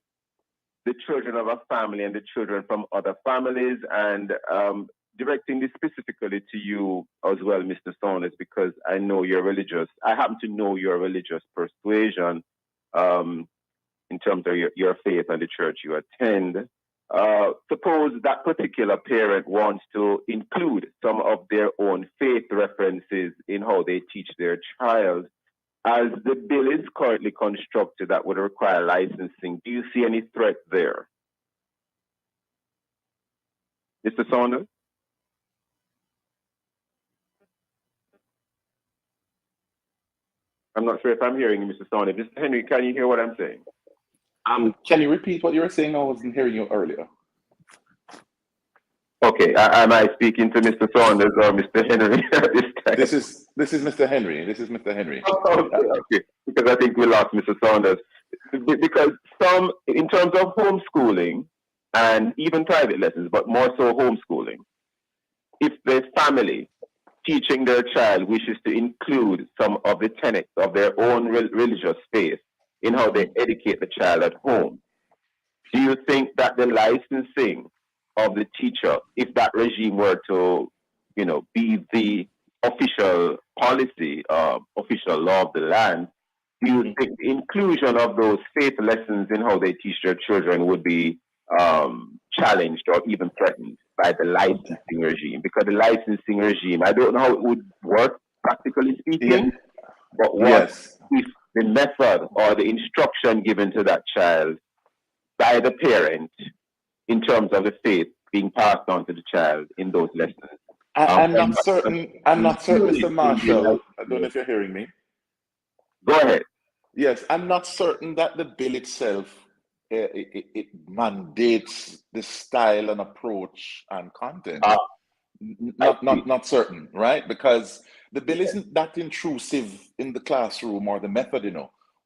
Speaker 4: the children of a family and the children from other families, and directing this specifically to you as well, Mr. Saunders, because I know you're religious. I happen to know your religious persuasion in terms of your faith and the church you attend. Suppose that particular parent wants to include some of their own faith references in how they teach their child. As the bill is currently constructed, that would require licensing. Do you see any threat there? Mr. Saunders? I'm not sure if I'm hearing you, Mr. Saunders. Mr. Henry, can you hear what I'm saying?
Speaker 22: Can you repeat what you were saying? I wasn't hearing you earlier.
Speaker 4: Okay, am I speaking to Mr. Saunders or Mr. Henry at this time?
Speaker 22: This is Mr. Henry. This is Mr. Henry.
Speaker 4: Okay, because I think we lost Mr. Saunders. Because in terms of homeschooling and even private lessons, but more so homeschooling, if the family teaching their child wishes to include some of the tenets of their own religious faith in how they educate the child at home, do you think that the licensing of the teacher, if that regime were to, be the official policy, official law of the land, do you think the inclusion of those faith lessons in how they teach their children would be challenged or even threatened by the licensing regime? Because the licensing regime, I don't know how it would work, practically speaking, but what if the method or the instruction given to that child by the parent in terms of the faith being passed on to the child in those lessons?
Speaker 22: I'm not certain, Mr. Marshall. I don't know if you're hearing me.
Speaker 4: Go ahead.
Speaker 22: Yes, I'm not certain that the bill itself it mandates the style and approach and content. Not certain, right? Because the bill isn't that intrusive in the classroom or the method,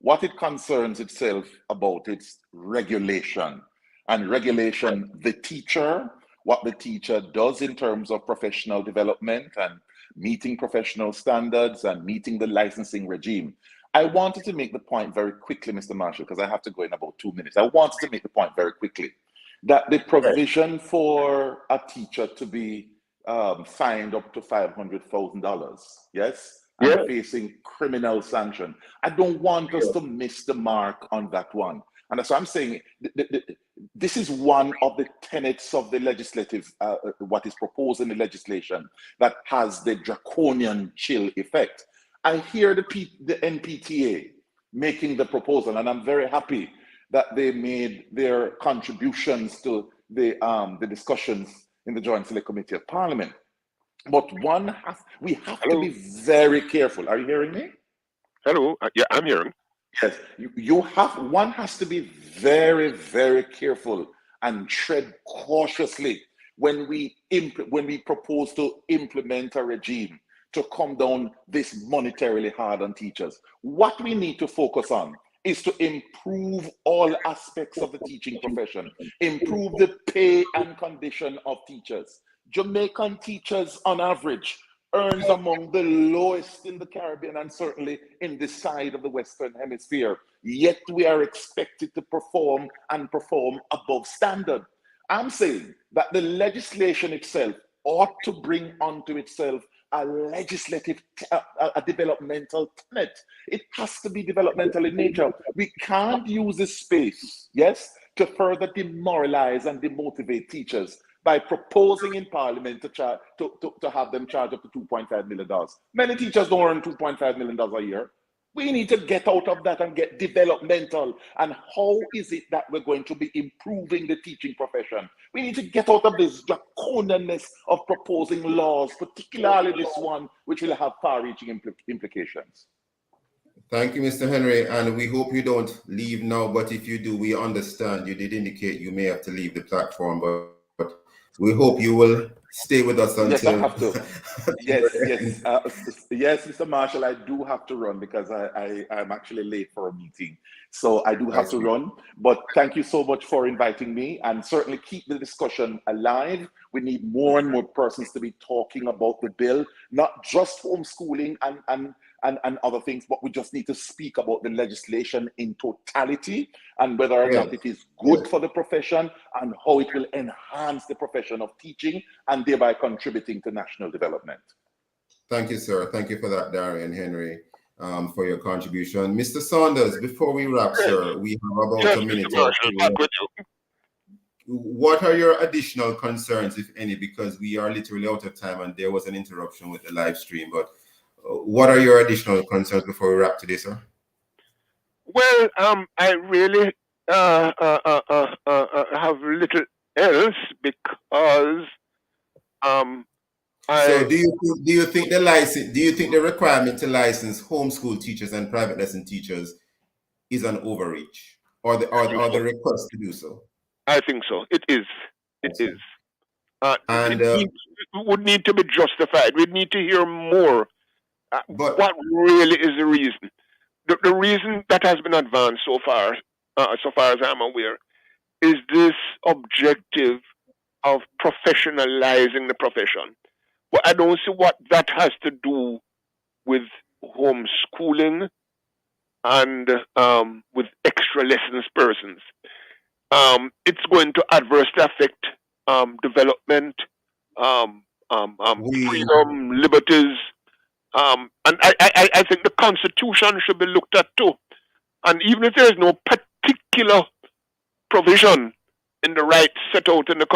Speaker 22: What it concerns itself about, it's regulation. And regulation, the teacher, what the teacher does in terms of professional development and meeting professional standards and meeting the licensing regime. I wanted to make the point very quickly, Mr. Marshall, because I have to go in about 2 minutes. I wanted to make the point very quickly that the provision for a teacher to be fined up to $500,000, yes, and facing criminal sanction. I don't want us to miss the mark on that one. And that's what I'm saying. This is one of the tenets of the legislative, what is proposed in the legislation that has the draconian chill effect. I hear the NPTA making the proposal, and I'm very happy that they made their contributions to the discussions in the Joint Select Committee of Parliament. But we have to be very careful. Are you hearing me?
Speaker 3: Hello. Yeah, I'm hearing.
Speaker 22: Yes, one has to be very, very careful and tread cautiously when we propose to implement a regime to come down this monetarily hard on teachers. What we need to focus on is to improve all aspects of the teaching profession, improve the pay and condition of teachers. Jamaican teachers on average earns among the lowest in the Caribbean and certainly in this side of the Western Hemisphere. Yet we are expected to perform above standard. I'm saying that the legislation itself ought to bring onto itself a legislative, a developmental tenet. It has to be developmental in nature. We can't use this space, yes, to further demoralize and demotivate teachers by proposing in Parliament to have them charge up to $2.5 million. Many teachers don't earn $2.5 million a year. We need to get out of that and get developmental. And how is it that we're going to be improving the teaching profession? We need to get out of this draconianness of proposing laws, particularly this one, which will have far-reaching implications.
Speaker 1: Thank you, Mr. Henry, and we hope you don't leave now, but if you do, we understand. You did indicate you may have to leave the platform, but we hope you will stay with us until...
Speaker 22: Yes, I have to. Yes, Mr. Marshall, I do have to run because I'm actually late for a meeting. So I do have to run, but thank you so much for inviting me, and certainly keep the discussion alive. We need more and more persons to be talking about the bill, not just homeschooling and other things, but we just need to speak about the legislation in totality and whether or not it is good for the profession and how it will enhance the profession of teaching and thereby contributing to national development.
Speaker 1: Thank you, sir. Thank you for that, Darian Henry, for your contribution. Mr. Saunders, before we wrap, sir, we have about a minute. What are your additional concerns, if any, because we are literally out of time and there was an interruption with the live stream, but what are your additional concerns before we wrap today, sir?
Speaker 3: Well, I really have little else because
Speaker 1: So do you think the requirement to license homeschool teachers and private lesson teachers is an overreach, or the request to do so?
Speaker 3: I think so. It is. It is. It would need to be justified. We'd need to hear more. What really is the reason? The reason that has been advanced so far as I'm aware, is this objective of professionalizing the profession. But I don't see what that has to do with homeschooling and with extra lessons persons. It's going to adversely affect development, freedom, liberties. And I think the Constitution should be looked at too. And even if there is no particular provision in the rights set out in the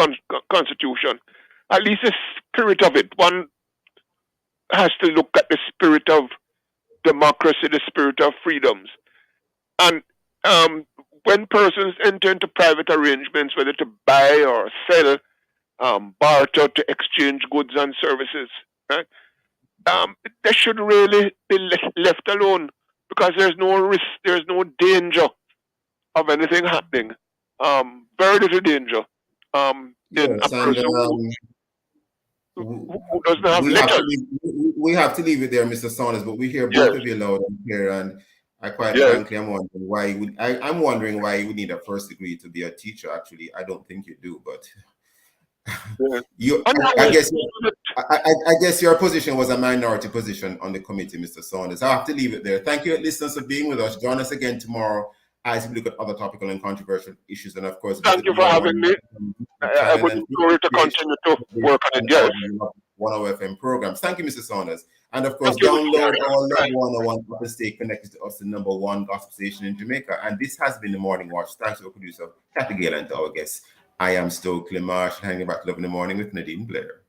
Speaker 3: Constitution, at least the spirit of it, one has to look at the spirit of democracy, the spirit of freedoms. And when persons enter into private arrangements, whether to buy or sell, barter, to exchange goods and services, right? They should really be left alone because there's no risk, there's no danger of anything happening. Very little danger. In a person who doesn't have letters.
Speaker 1: We have to leave it there, Mr. Saunders, but we hear both of you loud and clear, and I quite frankly I'm wondering why you would I'm wondering why you would need a first degree to be a teacher. Actually, I don't think you do, but I guess your position was a minority position on the committee, Mr. Saunders. I have to leave it there. Thank you, listeners, for being with us. Join us again tomorrow as we look at other topical and controversial issues, and of course,
Speaker 3: thank you for having me. I would encourage to continue to work on it. Yes.
Speaker 1: 101 FM programs. Thank you, Mr. Saunders. And of course, download our Love 101 to stay connected to us, the #1 gospel station in Jamaica. And this has been the Morning Watch. Thanks to our producer, Kathy Gale, and to our guests. I am Stokeley Marsh, hanging back to Love in the Morning with Nadine Blair.